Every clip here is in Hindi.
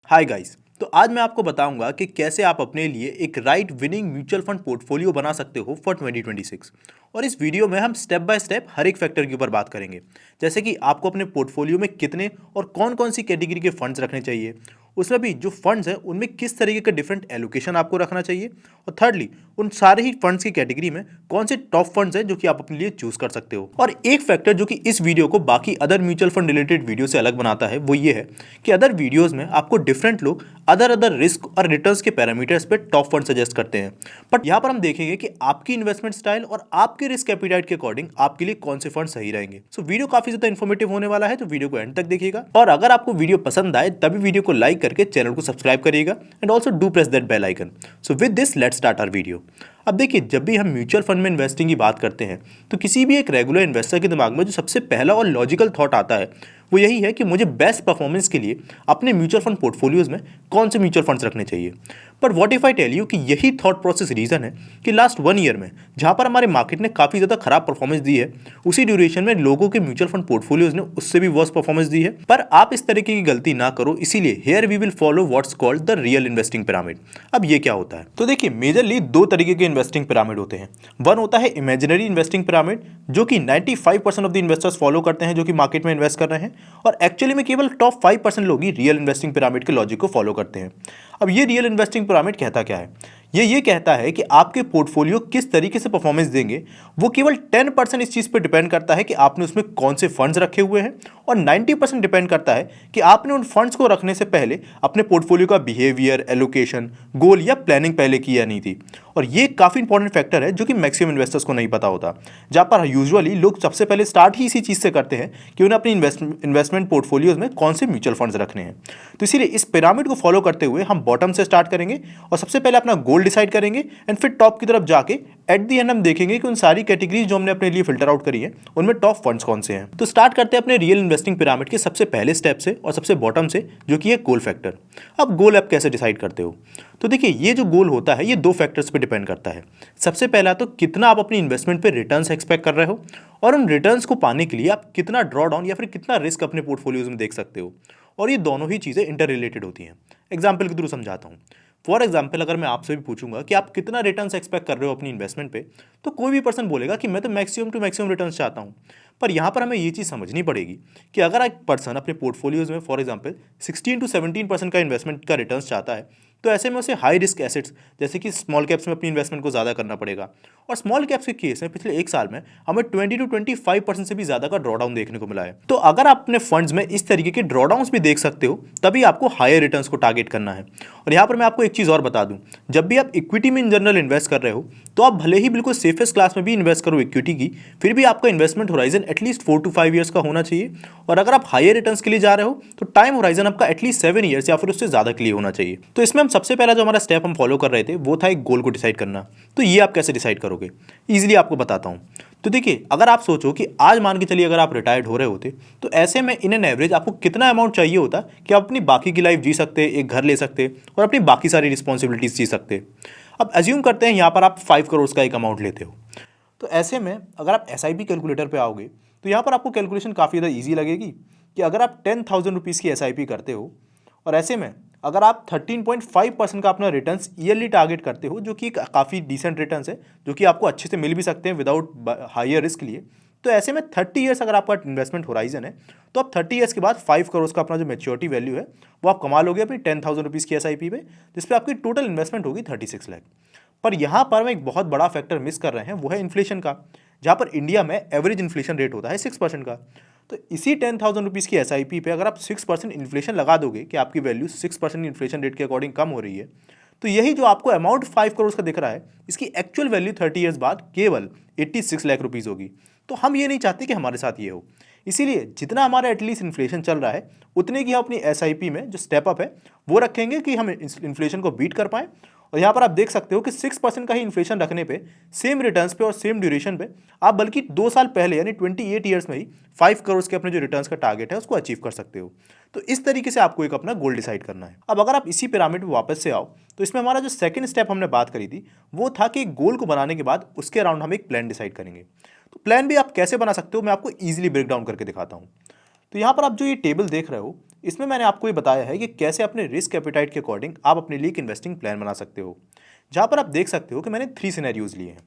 Hi guys. तो आज मैं आपको बताऊंगा कि कैसे आप अपने लिए एक right winning mutual fund portfolio बना सकते हो फॉर 2026। और इस वीडियो में हम स्टेप बाय स्टेप हर एक फैक्टर के ऊपर बात करेंगे, जैसे कि आपको अपने पोर्टफोलियो में कितने और कौन कौन सी कैटेगरी के फंड्स रखने चाहिए, उसमें भी जो फंड्स हैं उनमें किस तरीके का डिफरेंट एलोकेशन आपको रखना चाहिए, और थर्डली उन सारे ही फंड्स की कैटेगरी में कौन से टॉप फंड्स हैं जो कि आप अपने लिए चूज कर सकते हो। और एक फैक्टर जो कि इस वीडियो को बाकी other mutual fund related video से अलग बनाता है वो ये है कि अदर वीडियोस में आपको डिफरेंट लोग अदर रिस्क और रिटर्न्स के पैरामीटर्स पे टॉप फंड सजेस्ट करते हैं, बट यहाँ पर हम देखेंगे कि आपकी इन्वेस्टमेंट स्टाइल और आपके रिस्क एपिटाइट के अकॉर्डिंग आपके लिए कौन से फंड सही रहेंगे। सो वीडियो काफी ज्यादा इन्फॉर्मेटिव होने वाला है, तो वीडियो को एंड तक देखिएगा। और अगर आपको वीडियो पसंद आए तभी वीडियो को लाइक करके चैनल को सब्सक्राइब करिएगा and also do press that bell icon. So with this let's start our video. अब देखिए, जब भी हम म्यूचुअल फंड में इन्वेस्टिंग की बात करते हैं तो किसी भी एक रेगुलर इन्वेस्टर के दिमाग में जो सबसे पहला और लॉजिकल थॉट आता है वो यही है कि मुझे बेस्ट परफॉर्मेंस के लिए अपने म्यूचुअल फंड पोर्टफोलियोज में कौन से म्यूचुअल फंड्स रखने चाहिए। But what if I tell you कि यही थॉट प्रोसेस रीजन है कि लास्ट 1 ईयर में जहां पर हमारे मार्केट ने काफी ज्यादा खराब परफॉर्मेंस दी है, उसी ड्यूरेशन में लोगों के म्यूचुअल फंड पोर्टफोलियोज ने उससे भी वर्स्ट परफॉर्मेंस दी है। पर आप इस तरीके की गलती ना करो, इसीलिए here we will follow what's called the real investing pyramid. अब ये क्या होता है? तो देखिए, मेजरली 2 तरीके के इन्वेस्टिंग पिरामिड होते हैं। वन होता है इमेजिनरी इन्वेस्टिंग पिरामिड, जो कि 95% ऑफ द इन्वेस्टर्स फॉलो करते हैं जो कि मार्केट में इन्वेस्ट कर रहे हैं, और एक्चुअली में केवल टॉप 5% लोग ही रियल इन्वेस्टिंग पिरामिड के लॉजिक को फॉलो करते हैं। अब ये रियल इन्वेस्टिंग पिरामिड कहता क्या है? ये कहता है कि आपके पोर्टफोलियो किस तरीके से परफॉर्मेंस देंगे वो केवल 10% इस चीज पर डिपेंड करता है कि आपने उसमें कौन से फंड्स रखे हुए हैं, और 90% डिपेंड करता है कि आपने उन फंड्स को रखने से पहले अपने पोर्टफोलियो का बिहेवियर, एलोकेशन, गोल या प्लानिंग पहले की या नहीं थी। और ये काफी इंपॉर्टेंट फैक्टर है जो कि मैक्सिमम इन्वेस्टर्स को नहीं पता होता, जहां पर यूजुअली लोग सबसे पहले स्टार्ट ही इसी चीज से करते हैं कि उन्हें अपनी इन्वेस्टमेंट पोर्टफोलियोज में कौन से म्यूचुअल फंड्स रखने हैं। तो इसीलिए इस पिरामिड को फॉलो करते हुए हम बॉटम से स्टार्ट करेंगे और सबसे पहले अपना गोल डिसाइड करेंगे, एंड फिर टॉप की तरफ जाके एट दी एंड हम देखेंगे कि उन सारी कैटेगरीज जो हमने अपने लिए फिल्टर आउट करी है उनमें टॉप फंड्स कौन से हैं। तो स्टार्ट करते हैं अपने रियल इन्वेस्टिंग पिरामिड के सबसे पहले स्टेप से और सबसे बॉटम से, जो कि है गोल फैक्टर। अब गोल आप कैसे डिसाइड करते हो? तो देखिए, ये जो गोल होता है ये 2 फैक्टर्स पे डिपेंड करता है। सबसे पहला तो कितना आप अपनी इन्वेस्टमेंट पे रिटर्न्स एक्सपेक्ट कर रहे हो, और उन रिटर्न्स को पाने के लिए आप कितना ड्रॉ डाउन या फिर कितना रिस्क अपने पोर्टफोलियोज में देख सकते हो। और ये दोनों ही चीज़ें इंटर रिलेटेड होती हैं। एग्जाम्पल के थ्रू समझाता हूँ। फॉर एग्जाम्पल, अगर मैं आपसे भी पूछूंगा कि आप कितना रिटर्न्स एक्सपेक्ट कर रहे हो अपनी इन्वेस्टमेंट पे, तो कोई भी पर्सन बोलेगा कि मैं तो मैक्सिमम टू मैक्सिमम रिटर्न्स चाहता हूँ। पर यहाँ पर हमें ये चीज़ समझनी पड़ेगी कि अगर एक पर्सन अपने पोर्टफोलियोज में फॉर एग्जाम्पल 16 to 17% का इन्वेस्टमेंट का रिटर्न्स चाहता है, तो ऐसे में उसे हाई रिस्क एसेट्स जैसे कि स्मॉल कैप्स में अपनी इन्वेस्टमेंट को ज़्यादा करना पड़ेगा। और स्मॉल कैप्स के केस में पिछले 1 साल में हमें 20 to 25% से भी ज़्यादा का ड्रॉडाउन देखने को मिला है। तो अगर आप अपने फंड्स में इस तरीके के ड्रॉडाउन्स भी देख सकते हो, तभी आपको हायर रिटर्न्स को टारगेट करना है। और यहाँ पर मैं आपको एक चीज़ और बता दूँ, जब भी आप इक्विटी में इन जनरल इन्वेस्ट कर रहे हो तो आप भले ही बिल्कुल सेफेस्ट क्लास में भी इन्वेस्ट करो इक्विटी की, फिर भी आपका investment horizon at least 4 to 5 years का होना चाहिए। और अगर आप हायर रिटर्न्स के लिए जा रहे हो तो टाइम होराइजन आपका एटलीस्ट 7 ईयर्स या फिर उससे ज़्यादा के लिए होना चाहिए। तो इसमें हम सबसे पहला जो हमारा स्टेप हम फॉलो कर रहे थे वो था एक गोल को डिसाइड करना। तो ये आप कैसे डिसाइड करोगे? ईजिली आपको बताता हूँ। तो देखिए, अगर आप सोचो कि आज मान के चलिए अगर आप रिटायर्ड हो रहे होते, तो ऐसे में इन एन एवरेज आपको कितना अमाउंट चाहिए होता कि आप अपनी बाकी की लाइफ जी सकते, एक घर ले सकते और अपनी बाकी सारी रिस्पॉन्सिबिलिटीज जी सकते। अब एज्यूम करते हैं यहाँ पर आप 5 करोड़ का एक अमाउंट लेते हो। तो ऐसे में अगर आप SIP कैलकुलेटर पे आओगे तो यहाँ पर आपको कैलकुलेशन काफ़ी ज़्यादा ईजी लगेगी कि अगर आप 10,000 रुपीज़ की SIP करते हो, और ऐसे में अगर आप 13.5% का अपना रिटर्न्स ईयरली टारगेट करते हो, जो कि काफ़ी डिसेंट रिटर्न्स है, जो कि आपको अच्छे से मिल भी सकते हैं विदाउट हायर रिस्क लिए, तो ऐसे में 30 ईयर्स अगर आपका इन्वेस्टमेंट होराइजन है तो आप 30 ईयर्स के बाद 5 करोड़ का अपना जो मैच्योरिटी वैल्यू है वो आप कमा लोगे अपनी 10,000 रुपीज़ की SIP पे, जिसपे आपकी टोटल इन्वेस्टमेंट होगी 36 लाख। पर यहाँ पर हम एक बहुत बड़ा फैक्टर मिस कर रहे हैं, वो है इन्फ्लेशन का, जहाँ पर इंडिया में एवरेज इन्फ्लेशन रेट होता है 6% का। तो इसी 10,000 रुपीज़ की SIP पे अगर आप 6% इन्फ्लेशन लगा दोगे कि आपकी वैल्यू 6% इन्फ्लेशन रेट के अकॉर्डिंग कम हो रही है, तो यही जो आपको अमाउंट 5 करोड़ का दिख रहा है, इसकी एक्चुअल वैल्यू 30 ईयर्स बाद केवल 86 लाख रुपीज़ होगी। तो हम ये नहीं चाहते कि हमारे साथ ये हो, इसीलिए जितना हमारा एटलीस्ट इन्फ्लेशन चल रहा है उतने की हम अपनी SIP में जो स्टेप अप है वो रखेंगे कि हम इन्फ्लेशन को बीट कर पाएँ। और यहाँ पर आप देख सकते हो कि 6% का ही इन्फ्लेशन रखने पे सेम रिटर्न्स पे और सेम ड्यूरेशन पे आप बल्कि 2 साल पहले यानी 28 ईयर्स में ही 5 करोड़ के अपने जो रिटर्न्स का टारगेट है उसको अचीव कर सकते हो। तो इस तरीके से आपको एक अपना गोल डिसाइड करना है। अब अगर आप इसी पिरामिड में वापस से आओ तो इसमें हमारा जो सेकंड स्टेप हमने बात करी थी वो था कि गोल को बनाने के बाद उसके अराउंड हम एक प्लान डिसाइड करेंगे। तो प्लान भी आप कैसे बना सकते हो मैं आपको ईजिली ब्रेक डाउन करके दिखाता हूँ। तो यहाँ पर आप जो ये टेबल देख रहे हो इसमें मैंने आपको ये बताया है कि कैसे अपने रिस्क एपेटाइट के अकॉर्डिंग आप अपने लिए एक इन्वेस्टिंग प्लान बना सकते हो, जहाँ पर आप देख सकते हो कि मैंने 3 सिनेरियोज लिए हैं।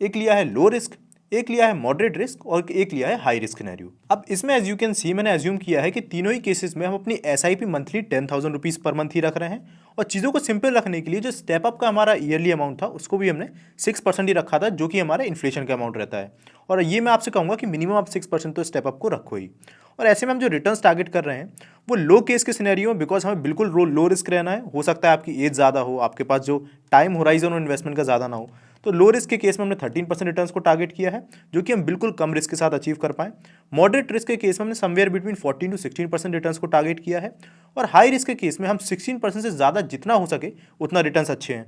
एक लिया है लो रिस्क, एक लिया है मॉडरेट रिस्क और एक लिया है हाई रिस्क सिनेरियो। अब इसमें एज यू कैन सी मैंने एज्यूम किया है कि तीनों ही केसेस में हम अपनी SIP monthly 10,000 rupees per month ही रख रहे हैं, और चीज़ों को सिंपल रखने के लिए जो स्टेप अप का हमारा ईयरली अमाउंट था उसको भी हमने 6% ही रखा था, जो कि हमारा इन्फ्लेशन का अमाउंट रहता है। और ये मैं आपसे कहूँगा कि मिनिमम आप 6% तो स्टेप अप को रखो ही। और ऐसे में हम जो रिटर्न्स टारगेट कर रहे हैं वो लो केस के सिनेरियो में, बिकॉज हमें बिल्कुल लो रिस्क रहना है। हो सकता है आपकी एज ज़्यादा हो, आपके पास जो टाइम होराइजन और इन्वेस्टमेंट का ज़्यादा ना हो, तो लो रिस्क के केस में हमने 13% रिटर्न्स को टारगेट किया है, जो कि हम बिल्कुल कम रिस्क के साथ अचीव कर पाएं। मॉडरेट रिस्क के केस में हमने समवेयर बिटवीन 14 to 16% रिटर्न्स को टारगेट किया है, और हाई रिस्क के केस में हम 16% से ज़्यादा जितना हो सके उतना रिटर्न्स अच्छे हैं।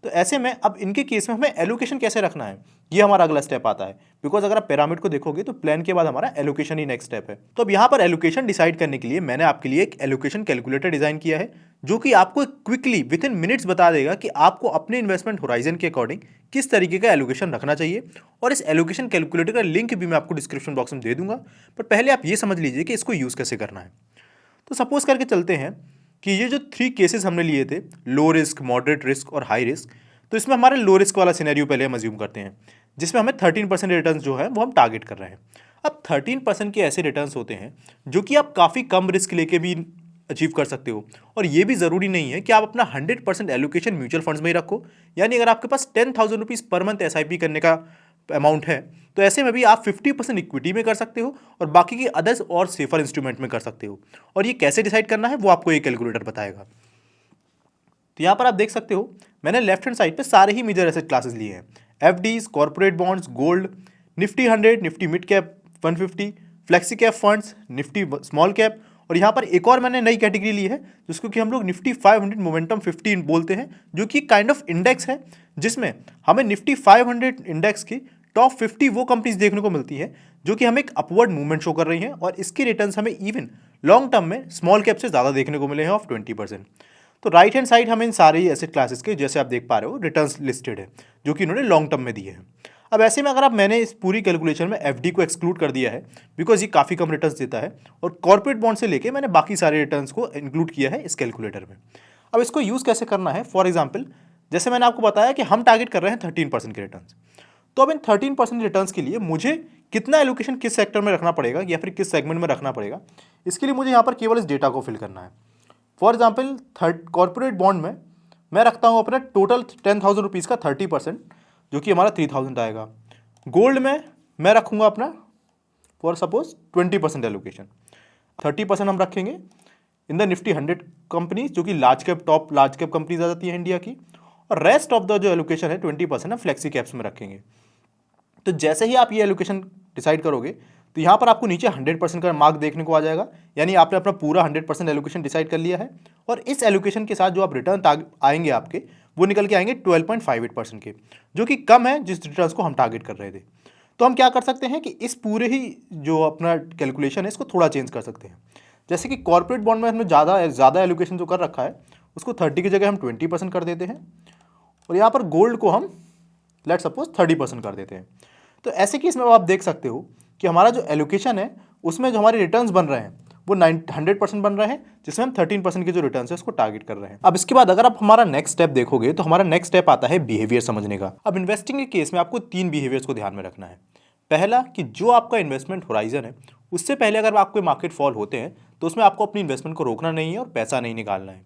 तो ऐसे में अब इनके केस में हमें एलोकेशन कैसे रखना है, ये हमारा अगला स्टेप आता है। बिकॉज अगर आप पिरामिड को देखोगे तो प्लान के बाद हमारा एलोकेशन ही नेक्स्ट स्टेप है। तो अब यहाँ पर एलोकेशन डिसाइड करने के लिए मैंने आपके लिए एक एलोकेशन कैलकुलेटर डिजाइन किया है, जो कि आपको क्विकली विद इन मिनट्स बता देगा कि आपको अपने इन्वेस्टमेंट होराइजन के अकॉर्डिंग किस तरीके का एलोकेशन रखना चाहिए। और इस एलोकेशन कैलकुलेटर का लिंक भी मैं आपको डिस्क्रिप्शन बॉक्स में दे दूंगा, पर पहले आप ये समझ लीजिए कि इसको यूज़ कैसे करना है। तो सपोज करके चलते हैं कि ये जो 3 केसेस हमने लिए थे, लो रिस्क, मॉडरेट रिस्क और हाई रिस्क, तो इसमें हमारे लो रिस्क वाला सिनेरियो पहले हम अज्यूम करते हैं, जिसमें हमें 13% रिटर्न्स जो है वो हम टारगेट कर रहे हैं। अब 13% के ऐसे रिटर्न्स होते हैं जो कि आप काफ़ी कम रिस्क लेके भी अचीव कर सकते हो, और ये भी ज़रूरी नहीं है कि आप अपना 100% एलोकेशन म्यूचुअल फंड्स में ही रखो। यानी अगर आपके पास 10,000 रुपीज़ पर मंथ SIP करने का अमाउंट है, तो ऐसे में भी आप 50% इक्विटी में कर सकते हो और बाकी की अदर्स और सेफर इंस्ट्रूमेंट में कर सकते हो। और ये कैसे डिसाइड करना है वो आपको ये कैलकुलेटर बताएगा। तो यहाँ पर आप देख सकते हो मैंने लेफ्ट हैंड साइड पे सारे ही मेजर एसेट क्लासेस लिए हैं, FDs, corporate bonds, gold, Nifty 100, Nifty mid cap 150, flexi cap funds, Nifty small cap, और यहाँ पर एक और मैंने नई कैटेगरी ली है जिसको कि हम लोग निफ्टी 500 मोमेंटम 15 बोलते हैं, जो कि काइंड ऑफ इंडेक्स है, जिसमें हमें निफ्टी 500 इंडेक्स की टॉप 50 वो कंपनीज देखने को मिलती है जो कि हमें एक अपवर्ड मूवमेंट शो कर रही हैं, और इसके रिटर्न्स हमें इवन लॉन्ग टर्म में स्मॉल कैप से ज़्यादा देखने को मिले हैं ऑफ 20%। तो राइट हैंड साइड हमें इन सारे एसेट क्लासेस के, जैसे आप देख पा रहे हो, रिटर्न्स लिस्टेड है जो कि इन्होंने लॉन्ग टर्म में दिए हैं। अब ऐसे में अगर आप, मैंने इस पूरी कैलकुलेशन में FD को एक्सक्लूड कर दिया है बिकॉज ये काफ़ी कम रिटर्न्स देता है, और कॉर्पोरेट बॉन्ड से लेके मैंने बाकी सारे रिटर्न्स को इंक्लूड किया है इस कैलकुलेटर में। अब इसको यूज़ कैसे करना है, फॉर एग्जाम्पल जैसे मैंने आपको बताया कि हम टारगेट कर रहे हैं 13% के रिटर्न्स, तो अब इन 13% रिटर्न्स के लिए मुझे कितना एलोकेशन किस सेक्टर में रखना पड़ेगा या फिर किस सेगमेंट में रखना पड़ेगा, इसके लिए मुझे यहाँ पर केवल इस डेटा को फिल करना है। फॉर एग्जाम्पल कॉर्पोरेट बॉन्ड में मैं रखता हूँ अपना टोटल 10,000 रुपीज़ का 30%, जो कि हमारा 3,000 आएगा। गोल्ड में मैं रखूँगा अपना फॉर सपोज 20% एलोकेशन, 30% हम रखेंगे इन द निफ्टी 100 कंपनीज, जो कि लार्ज कैप कंपनीज आ जाती हैं इंडिया की, और रेस्ट ऑफ द जो एलोकेशन है 20% हम फ्लेक्सी कैप्स में रखेंगे। तो जैसे ही आप ये एलोकेशन डिसाइड करोगे तो यहाँ पर आपको नीचे 100% का मार्क देखने को आ जाएगा, यानी आपने अपना पूरा 100% एलोकेशन डिसाइड कर लिया है, और इस एलोकेशन के साथ जो आप रिटर्न आएंगे आपके, वो निकल के आएंगे 12.58% के, जो कि कम है जिस रिटर्न्स को हम टारगेट कर रहे थे। तो हम क्या कर सकते हैं कि इस पूरे ही जो अपना कैलकुलेशन है इसको थोड़ा चेंज कर सकते हैं। जैसे कि कॉर्पोरेट बॉन्ड में हमने ज़्यादा एलोकेशन जो कर रखा है उसको 30 की जगह हम 20% कर देते हैं, और यहाँ पर गोल्ड को हम लेट सपोज 30% कर देते हैं। तो ऐसे केस में आप देख सकते हो कि हमारा जो एलोकेशन है उसमें जो हमारे रिटर्न्स बन रहे हैं वो 100% बन रहे हैं, जिसमें हम 13% के जो रिटर्न्स है उसको टारगेट कर रहे हैं। अब इसके बाद अगर आप हमारा नेक्स्ट स्टेप देखोगे तो हमारा नेक्स्ट स्टेप आता है बिहेवियर समझने का। अब इन्वेस्टिंग के केस में आपको 3 बिहेवियर्स को ध्यान में रखना है। पहला कि जो आपका इन्वेस्टमेंट होराइजन है उससे पहले अगर आपको मार्केट फॉल होते हैं तो उसमें आपको अपनी इन्वेस्टमेंट को रोकना नहीं है और पैसा नहीं निकालना है।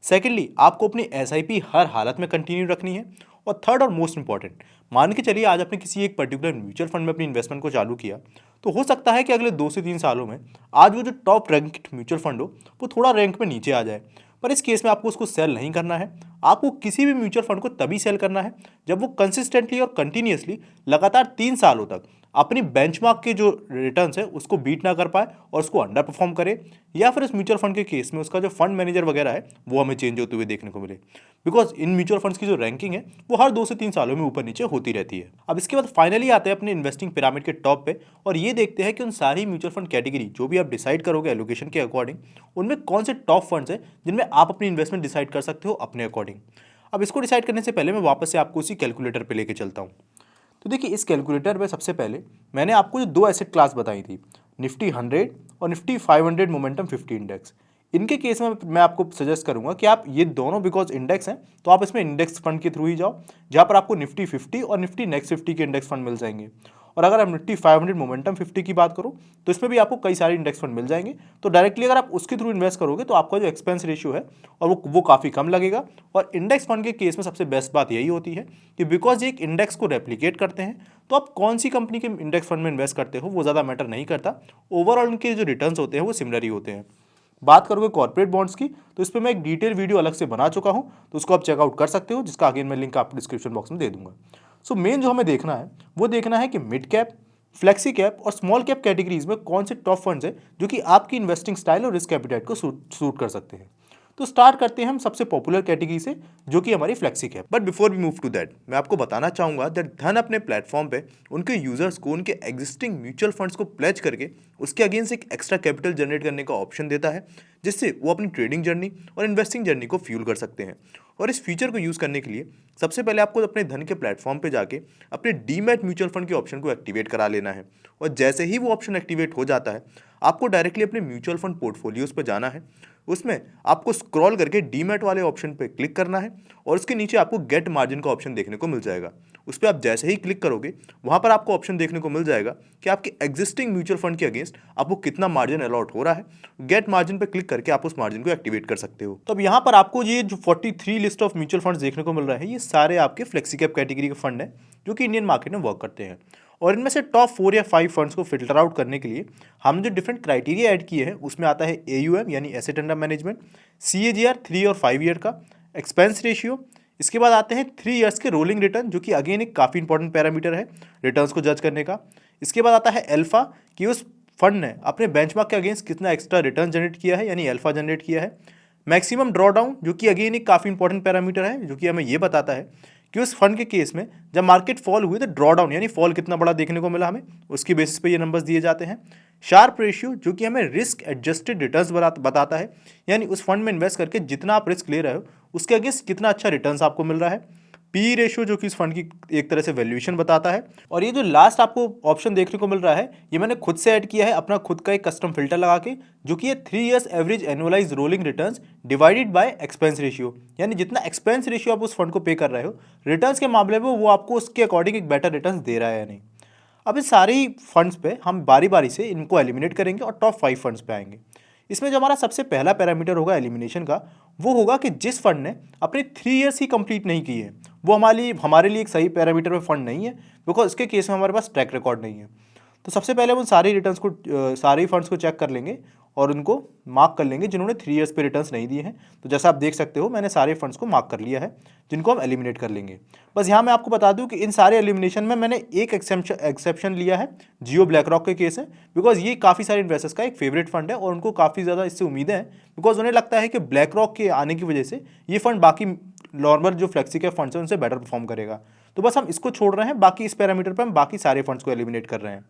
सेकेंडली, आपको अपनी SIP हर हालत में कंटिन्यू रखनी है। और थर्ड और मोस्ट इंपॉर्टेंट, मान के चलिए आज आपने किसी एक पर्टिकुलर म्यूचुअल फंड में अपनी इन्वेस्टमेंट को चालू किया, तो हो सकता है कि अगले 2 से 3 सालों में आज वो जो टॉप रैंक म्यूचुअल फंड हो वो थोड़ा रैंक में नीचे आ जाए, पर इस केस में आपको उसको सेल नहीं करना है। आपको किसी भी म्यूचुअल फंड को तभी सेल करना है जब वो कंसिस्टेंटली और कंटिन्यूसली लगातार 3 सालों तक अपनी बेंचमार्क के जो रिटर्न्स है उसको बीट ना कर पाए और उसको अंडर परफॉर्म करे, या फिर इस म्यूचुअल फंड के केस में उसका जो फंड मैनेजर वगैरह है वो हमें चेंज होते हुए देखने को मिले, बिकॉज इन म्यूचुअल फंड्स की जो रैंकिंग है वो हर 2 से 3 सालों में ऊपर नीचे होती रहती है। अब इसके बाद फाइनली आते हैं अपने इन्वेस्टिंग पिरामिड के टॉप पे, और ये देखते हैं कि उन सारी म्यूचुअल फंड कैटेगरी जो भी आप डिसाइड करोगे एलोकेशन के अकॉर्डिंग, उनमें कौन से टॉप फंड्स हैं जिनमें आप अपनी इन्वेस्टमेंट डिसाइड कर सकते हो अपने अकॉर्डिंग। अब इसको डिसाइड करने से पहले मैं वापस से आपको उसी कैलकुलेटर पे लेके चलता हूँ। तो देखिए, इस कैलकुलेटर में सबसे पहले मैंने आपको जो 2 एसेट क्लास बताई थी, निफ्टी 100 और निफ्टी 500 मोमेंटम 50 इंडेक्स, इनके केस में मैं आपको सजेस्ट करूंगा कि आप ये दोनों, बिकॉज इंडेक्स हैं तो आप इसमें इंडेक्स फंड के थ्रू ही जाओ, जहां पर आपको निफ्टी 50 और निफ्टी नेक्स्ट 50 के इंडेक्स फंड मिल जाएंगे। और अगर आप निफ्टी 500 मोमेंटम 50 की बात करूं तो इसमें भी आपको कई सारे इंडेक्स फंड मिल जाएंगे। तो डायरेक्टली अगर आप उसके थ्रू इन्वेस्ट करोगे तो आपका जो एक्सपेंस रेशियो है और वो काफ़ी कम लगेगा। और इंडेक्स फंड के केस में सबसे बेस्ट बात यही होती है कि बिकॉज ये एक इंडेक्स को रेप्लिकेट करते हैं, तो आप कौन सी कंपनी के इंडेक्स फंड में इन्वेस्ट करते हो वो ज़्यादा मैटर नहीं करता, ओवरऑल उनके जो रिटर्न्स होते हैं वो सिमिलर ही होते हैं। बात करोगे कॉर्पोरेट बॉन्ड्स की तो इस पर मैं एक डिटेल वीडियो अलग से बना चुका हूँ, तो उसको आप चेकआउट कर सकते हो, जिसका अगेन मैं लिंक आपको डिस्क्रिप्शन बॉक्स में दे दूंगा। सो मेन जो हमें देखना है वो देखना है कि मिड कैप, फ्लेक्सी कैप और स्मॉल कैप कैटेगरीज में कौन से टॉप फंड्स हैं जो कि आपकी इन्वेस्टिंग स्टाइल और रिस्क एपिटाइट को सूट कर सकते हैं। तो स्टार्ट करते हैं हम सबसे पॉपुलर कैटेगरी से, जो कि हमारी flexi cap. But before we move to that, मैं आपको बताना चाहूंगा दैट धन अपने प्लेटफॉर्म पे उनके यूजर्स को उनके एग्जिस्टिंग म्यूचुअल फंड्स को प्लेज करके उसके अगेंस्ट एक एक्स्ट्रा कैपिटल जनरेट करने का ऑप्शन देता है, जिससे वो अपनी ट्रेडिंग जर्नी और इन्वेस्टिंग जर्नी को फ्यूल कर सकते हैं। और इस फीचर को यूज़ करने के लिए सबसे पहले आपको अपने धन के प्लेटफॉर्म पे जाके अपने डीमैट म्यूचुअल फंड के ऑप्शन को एक्टिवेट करा लेना है। और जैसे ही वो ऑप्शन एक्टिवेट हो जाता है, आपको डायरेक्टली अपने म्यूचुअल फंड पोर्टफोलियोज पर जाना है। उसमें आपको स्क्रॉल करके डीमैट वाले ऑप्शन पे क्लिक करना है और उसके नीचे आपको गेट मार्जिन का ऑप्शन देखने को मिल जाएगा। उस पर आप जैसे ही क्लिक करोगे, वहाँ पर आपको ऑप्शन देखने को मिल जाएगा कि आपके एग्जिस्टिंग म्यूचुअल फंड के अगेंस्ट आपको कितना मार्जिन अलॉट हो रहा है। गेट मार्जिन पर क्लिक करके आप उस मार्जिन को एक्टिवेट कर सकते हो। तो अब यहाँ पर आपको ये जो 43 लिस्ट ऑफ म्यूचुअल फंड्स देखने को मिल रहा है, ये सारे आपके फ्लेक्सी कैप कैटेगरी के फंड हैं जो कि इंडियन मार्केट में वर्क करते हैं। और इनमें से टॉप 4 या 5 फंड्स को फिल्टर आउट करने के लिए हम जो डिफरेंट क्राइटेरिया ऐड किए हैं, उसमें आता है AUM यानी एसेट अंडर मैनेजमेंट, CAGR 3 और 5 ईयर का, एक्सपेंस रेशियो, इसके बाद आते हैं 3 ईयर्स के रोलिंग रिटर्न, जो कि अगेन एक काफ़ी इंपॉर्टेंट पैरामीटर है रिटर्न्स को जज करने का। इसके बाद आता है अल्फा, कि उस फंड ने अपने बेंचमार्क के अगेंस्ट कितना एक्स्ट्रा रिटर्न जनरेट किया है, यानी अल्फा जनरेट किया है। मैक्सिमम ड्रॉडाउन, जो कि अगेन एक काफ़ी इंपॉर्टेंट पैरामीटर है, जो कि हमें ये बताता है कि उस फंड के केस में जब मार्केट फॉल हुई तो ड्रॉडाउन यानी फॉल कितना बड़ा देखने को मिला हमें, उसकी बेसिस पे ये नंबर्स दिए जाते हैं। शार्प रेशियो, जो कि हमें रिस्क एडजस्टेड रिटर्न्स बताता है, यानी उस फंड में इन्वेस्ट करके जितना आप रिस्क ले रहे हो उसके अगेंस्ट कितना अच्छा रिटर्न्स आपको मिल रहा है। पी रेशियो, जो कि इस फंड की एक तरह से वैल्यूएशन बताता है। और ये जो लास्ट आपको ऑप्शन देखने को मिल रहा है, ये मैंने खुद से ऐड किया है, अपना खुद का एक कस्टम फिल्टर लगा के, जो कि ये 3 years average annualise rolling returns divided by expense ratio, यानी जितना एक्सपेंस रेशियो आप उस फंड को पे कर रहे हो रिटर्न्स के मामले में, वो आपको उसके अकॉर्डिंग एक बेटर रिटर्न्स दे रहा है या नहीं। अब इस सारी फंड्स पे हम बारी बारी से इनको एलिमिनेट करेंगे और टॉप 5 फंड्स पे आएंगे। इसमें जो हमारा सबसे पहला पैरामीटर होगा एलिमिनेशन का, वो होगा कि जिस फंड ने अपने 3 ईयर्स ही कंप्लीट नहीं किए हैं, वो हमारे लिए एक सही पैरामीटर में फंड नहीं है, बिकॉज इसके केस में हमारे पास ट्रैक रिकॉर्ड नहीं है। तो सबसे पहले हम सारे रिटर्न्स को सारे फंड्स को चेक कर लेंगे और उनको मार्क कर लेंगे जिन्होंने 3 ईयर्स पे रिटर्न्स नहीं दिए हैं। तो जैसा आप देख सकते हो, मैंने सारे फंड्स को मार्क कर लिया है जिनको हम एलिमिनेट कर लेंगे। बस यहाँ मैं आपको बता दूं कि इन सारे एलिमिनेशन में मैंने एक एक्सेप्शन लिया है, जियो ब्लैक रॉक के केस है, बिकॉज ये काफ़ी सारे इन्वेस्टर्स का एक फेवरेट फंड है और उनको काफ़ी ज़्यादा इससे उम्मीदें हैं, बिकॉज उन्हें लगता है कि ब्लैक रॉक के आने की वजह से ये फंड बाकी नॉर्मल जो फ्लेक्सी के फंड्स हैं उनसे बेटर परफॉर्म करेगा। तो बस हम इसको छोड़ रहे हैं, बाकी इस पैरामीटर पर हम बाकी सारे फंड्स को एलिमिनेट कर रहे हैं।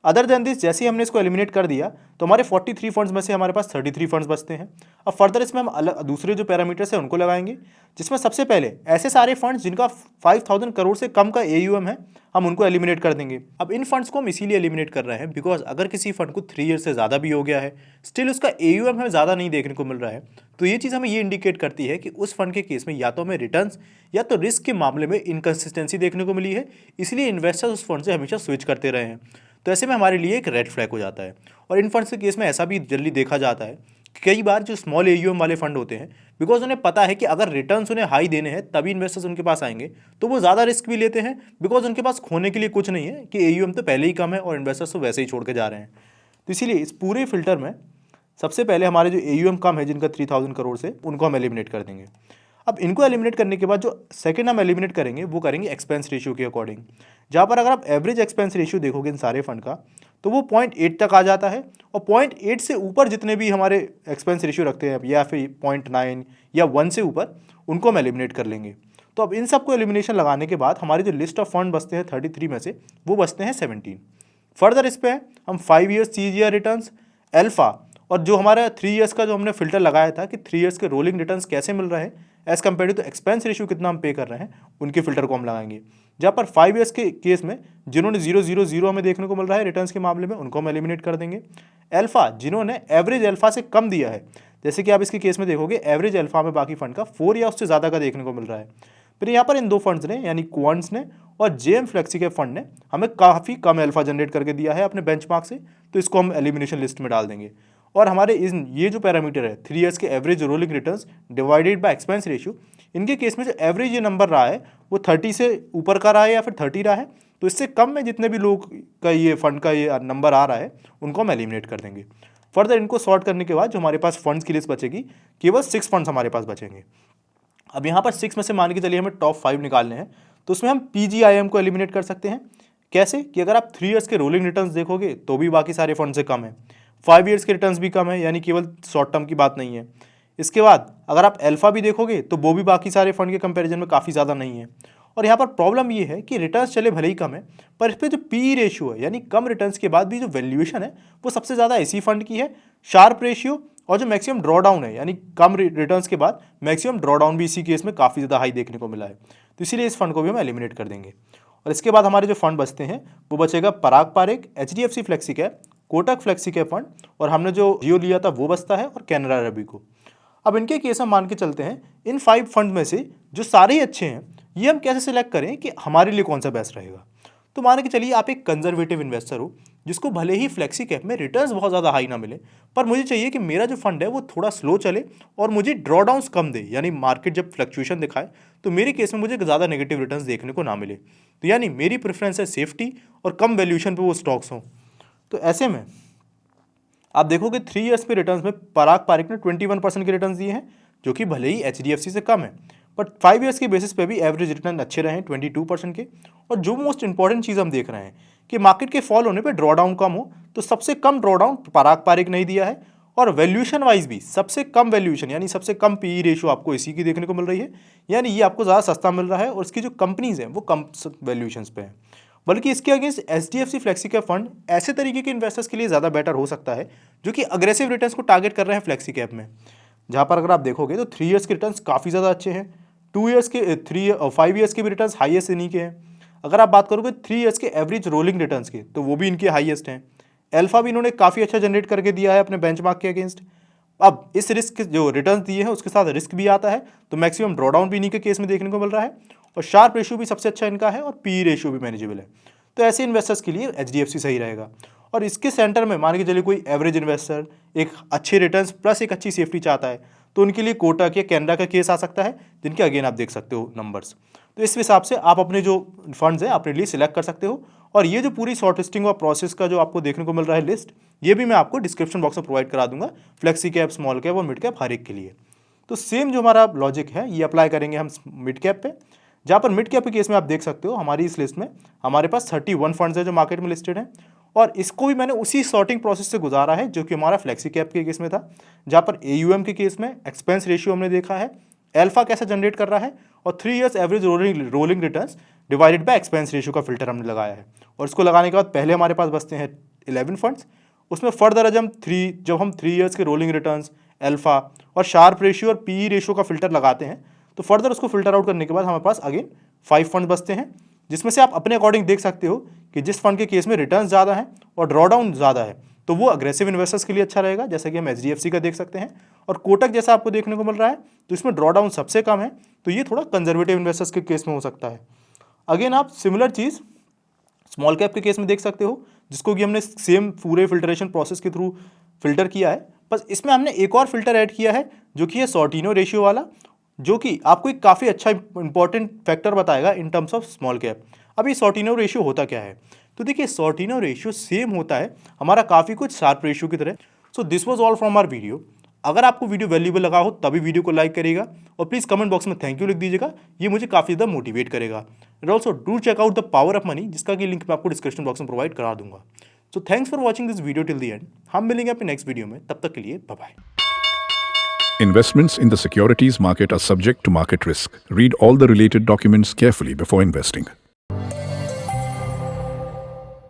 अदर देन दिस, जैसे ही हमने इसको एलिमिनेट कर दिया तो हमारे 43 फंड्स में से हमारे पास 33 फंड्स बचते हैं। अब फर्दर इसमें हम अलग दूसरे जो पैरामीटर्स हैं उनको लगाएंगे, जिसमें सबसे पहले ऐसे सारे फंड्स जिनका 5000 करोड़ से कम का AUM है, हम उनको एलिमिनेट कर देंगे। अब इन फंड्स को हम इसीलिए एलिमिनेट कर रहे हैं बिकॉज अगर किसी फंड को 3 ईयर से ज़्यादा भी हो गया है, स्टिल उसका AUM हमें ज़्यादा नहीं देखने को मिल रहा है, तो ये चीज़ हमें ये इंडिकेट करती है कि उस फंड के केस में या तो हमें रिटर्न्स या तो रिस्क के मामले में इनकन्सिस्टेंसी देखने को मिली है, इसलिए इन्वेस्टर्स उस फंड से हमेशा स्विच करते रहे हैं। तो ऐसे में हमारे लिए एक रेड फ्लैग हो जाता है। और इन फंड्स के केस में ऐसा भी जल्दी देखा जाता है कि कई बार जो स्मॉल AUM वाले फंड होते हैं, बिकॉज उन्हें पता है कि अगर रिटर्न्स उन्हें हाई देने हैं तभी इन्वेस्टर्स उनके पास आएंगे, तो वो ज़्यादा रिस्क भी लेते हैं, बिकॉज उनके पास खोने के लिए कुछ नहीं है कि AUM तो पहले ही कम है और इन्वेस्टर्स तो वैसे ही छोड़ के जा रहे हैं। तो इसीलिए इस पूरे फिल्टर में सबसे पहले हमारे जो AUM कम है जिनका 3000 करोड़ से, उनको हम एलिमिनेट कर देंगे। अब इनको एलिमिनेट करने के बाद जो सेकंड हम एलिमिनेट करेंगे वो करेंगे एक्सपेंस रेशियो के अकॉर्डिंग, जहाँ पर अगर आप एवरेज एक्सपेंस रेशियो देखोगे इन सारे फंड का तो वो 0.8 तक आ जाता है, और 0.8 से ऊपर जितने भी हमारे एक्सपेंस रेशियो रखते हैं या फिर 0.9 या 1 से ऊपर, उनको हम एलिमिनेट कर लेंगे। तो अब इन सबको एलिमिनेशन लगाने के बाद हमारी जो लिस्ट ऑफ फंड बचते हैं 33 में से, वो बचते हैं 17। फर्दर इस पर हम 5 ईयर्स CAGR रिटर्न्स, अल्फा, और जो हमारा 3 ईयर्स का जो हमने फिल्टर लगाया था कि 3 ईयर्स के रोलिंग रिटर्न्स कैसे मिल रहे हैं as compare to expense ratio कितना हम पे कर रहे हैं, उनके फिल्टर को हम लगाएंगे। जहाँ पर 5 ईयर्स के केस में जिन्होंने 0.00 हमें देखने को मिल रहा है रिटर्न्स के मामले में, उनको हम एलिमिनेट कर देंगे। अल्फा, जिन्होंने एवरेज अल्फा से कम दिया है, जैसे कि आप इसके केस में देखोगे एवरेज अल्फा में बाकी फंड का 4 या उससे ज़्यादा का देखने को मिल रहा है। फिर यहाँ पर इन दो फंड्स ने यानी क्वांट्स ने और जेएम फ्लेक्सिकैप फंड ने हमें काफ़ी कम अल्फा जनरेट करके दिया है अपने बेंचमार्क से, तो इसको हम एलिमिनेशन लिस्ट में डाल देंगे। और हमारे ये जो पैरामीटर है 3 ईयर्स के average rolling returns divided by expense ratio, इनके केस में जो एवरेज ये नंबर रहा है वो 30 से ऊपर का रहा है या फिर 30 रहा है, तो इससे कम में जितने भी लोग का ये फंड का ये नंबर आ रहा है उनको हम एलिमिनेट कर देंगे। फर्दर इनको सॉर्ट करने के बाद जो हमारे पास फंड्स की लिस्ट बचेगी, केवल 6 फंड्स हमारे पास बचेंगे। अब यहाँ पर 6 में से मान के चलिए हमें टॉप 5 निकालने हैं, तो उसमें हम पीजीआईएम को एलिमिनेट कर सकते हैं। कैसे कि अगर आप 3 ईयर्स के रोलिंग रिटर्न्स देखोगे तो भी बाकी सारे फंड से कम है, 5 ईयर्स के रिटर्न्स भी कम है, यानी केवल शॉर्ट टर्म की बात नहीं है। इसके बाद अगर आप अल्फा भी देखोगे तो वो भी बाकी सारे फंड के कंपैरिजन में काफ़ी ज़्यादा नहीं है। और यहाँ पर प्रॉब्लम ये है कि रिटर्न्स चले भले ही कम है, पर इस पर जो पी रेशियो है यानी कम रिटर्न्स के बाद भी जो वैल्यूएशन है वो सबसे ज़्यादा इसी फंड की है। शार्प रेशियो और जो मैक्सिमम ड्रॉडाउन है यानी कम रिटर्न्स के बाद मैक्सिमम ड्रॉडाउन भी इसी केस में काफ़ी ज़्यादा हाई देखने को मिला है, तो इसीलिए इस फंड को भी हम एलिमिनेट कर देंगे। और इसके बाद हमारे जो फंड बचते हैं वो बचेगा पराग पारेख, एचडीएफसी फ्लेक्सिकैप, कोटक फ्लेक्सिकैप फंड, और हमने जो जियो लिया था वो बचता है, और कैनरा रबिको। अब इनके केस में मान के चलते हैं इन 5 फंड में से जो सारे ही अच्छे हैं ये हम कैसे सिलेक्ट करें कि हमारे लिए कौन सा बेस्ट रहेगा। तो मान के चलिए आप एक कंजर्वेटिव इन्वेस्टर हो जिसको भले ही फ्लेक्सी कैप में रिटर्न्स बहुत ज़्यादा हाई ना मिले, पर मुझे चाहिए कि मेरा जो फंड है वो थोड़ा स्लो चले और मुझे ड्रॉडाउन्स कम दे, यानी मार्केट जब फ्लक्चुएशन दिखाए तो मेरे केस में मुझे ज़्यादा नेगेटिव रिटर्न्स देखने को ना मिले। तो यानी मेरी प्रेफरेंस है सेफ्टी और कम वैल्यूएशन पे वो स्टॉक्स हों। तो ऐसे में आप देखोगे 3 ईयर्स पे रिटर्न्स में पराग पारेख ने 21% के रिटर्न्स दिए हैं, जो कि भले ही एचडीएफसी से कम है, बट 5 ईयर्स के बेसिस पे भी एवरेज रिटर्न अच्छे रहे हैं 22% के। और जो मोस्ट इंपॉर्टेंट चीज़ हम देख रहे हैं कि मार्केट के फॉल होने पे ड्रॉडाउन कम हो, तो सबसे कम ड्रॉडाउन पराग पारेख नहीं दिया है, और वैल्यूएशन वाइज भी सबसे कम वैल्यूएशन यानी सबसे कम पीई रेशियो आपको इसी की देखने को मिल रही है, यानी ये आपको ज़्यादा सस्ता मिल रहा है और इसकी जो कंपनीज हैं वो कम वैल्यूएशन पे हैं। बल्कि इसके अगेंस्ट एचडीएफसी फ्लेक्सिकैप फंड ऐसे तरीके के इन्वेस्टर्स के लिए ज़्यादा बेटर हो सकता है जो कि अग्रेसिव रिटर्न्स को टारगेट कर रहे हैं फ्लेक्सी कैप में, जहाँ पर अगर आप देखोगे तो 3 ईयर्स के रिटर्न्स काफ़ी ज़्यादा अच्छे हैं, 2 ईयर्स के 5 ईयर्स के भी रिटर्न्स हाईएस्ट इन्हीं के हैं। अगर आप बात करोगे 3 ईयर्स के एवरेज रोलिंग रिटर्न्स के, तो वो भी इनके हाईएस्ट हैं। अल्फा भी इन्होंने काफ़ी अच्छा जनरेट करके दिया है अपने बेंचमार्क के अगेंस्ट। अब इस रिस्क जो रिटर्न्स दिए हैं उसके साथ रिस्क भी आता है, तो मैक्सिमम ड्रॉडाउन भी इन्हीं के केस में देखने को मिल रहा है, और शार्प रेशियो भी सबसे अच्छा इनका है, और पी रेशियो भी मैनेजेबल है। तो ऐसे इन्वेस्टर्स के लिए एचडीएफसी सही रहेगा। और इसके सेंटर में मान के चलिए कोई एवरेज इन्वेस्टर एक अच्छे रिटर्न्स प्लस एक अच्छी सेफ्टी चाहता है, तो उनके लिए कोटक या कैनरा का केस आ सकता है, जिनके अगेन आप देख सकते हो नंबर्स। तो इस हिसाब से आप अपने जो फंड्स हैं अपने लिए सिलेक्ट कर सकते हो। और ये जो पूरी शॉर्ट लिस्टिंग और प्रोसेस का जो आपको देखने को मिल रहा है लिस्ट, ये भी मैं आपको डिस्क्रिप्शन बॉक्स में प्रोवाइड करा दूंगा, फ्लेक्सी कैप, स्मॉल कैप और मिड कैप हर एक के लिए। तो सेम जो हमारा लॉजिक है ये अप्लाई करेंगे हम मिड कैप पे, जहाँ पर मिड कैप के केस में आप देख सकते हो हमारी इस लिस्ट में हमारे पास 31 फंड्स है जो मार्केट में लिस्टेड हैं, और इसको भी मैंने उसी सॉर्टिंग प्रोसेस से गुजारा है जो कि हमारा फ्लेक्सी कैप के केस में था, जहाँ पर एयूएम के केस में एक्सपेंस रेशियो हमने देखा है, अल्फा कैसा जनरेट कर रहा है, और 3 years average rolling returns divided by expense ratio का फिल्टर हमने लगाया है। और इसको लगाने के बाद पहले हमारे पास बचते हैं 11 फंड्स, उसमें फर्दर जब हम 3 ईयर्स के रोलिंग रिटर्न्स, अल्फा और शार्प रेशियो और पीई रेशियो का फिल्टर लगाते हैं, तो फर्दर उसको फिल्टर आउट करने के बाद हमारे पास अगेन 5 फंड बचते हैं, जिसमें से आप अपने अकॉर्डिंग देख सकते हो कि जिस फंड के केस में रिटर्न ज़्यादा है और ड्रॉडाउन ज़्यादा है तो वो अग्रेसिव इन्वेस्टर्स के लिए अच्छा रहेगा, जैसा कि हम एचडीएफसी का देख सकते हैं। और कोटक जैसा आपको देखने को मिल रहा है तो इसमें ड्रॉडाउन सबसे कम है, तो ये थोड़ा कंजर्वेटिव इन्वेस्टर्स के केस में हो सकता है। अगेन आप सिमिलर चीज़ स्मॉल कैप के केस में देख सकते हो, जिसको कि हमने सेम पूरे फिल्ट्रेशन प्रोसेस के थ्रू फिल्टर किया है, बस इसमें हमने एक और फिल्टर ऐड किया है जो कि है सॉर्टिनो रेशियो वाला, जो कि आपको एक काफ़ी अच्छा इंपॉर्टेंट फैक्टर बताएगा in terms of small cap. अब ये सॉर्टिनो रेशियो होता क्या है, तो देखिए सॉर्टिनो रेशियो सेम होता है हमारा काफ़ी कुछ शार्प रेशियो की तरह। So this was all from our video. अगर आपको वीडियो वैल्यूएबल लगा हो तभी वीडियो को लाइक करिएगा, और प्लीज़ कमेंट बॉक्स में थैंक यू लिख दीजिएगा, ये मुझे काफ़ी ज़्यादा मोटिवेट करेगा। And also do check out the power of money, जिसका कि लिंक मैं आपको डिस्क्रिप्शन बॉक्स में प्रोवाइड करा दूंगा। So thanks for watching this video till the end. हम मिलेंगे अपने नेक्स्ट वीडियो में, तब तक के लिए bye bye. Investments in the securities market are subject to market risk. Read all the related documents carefully before investing.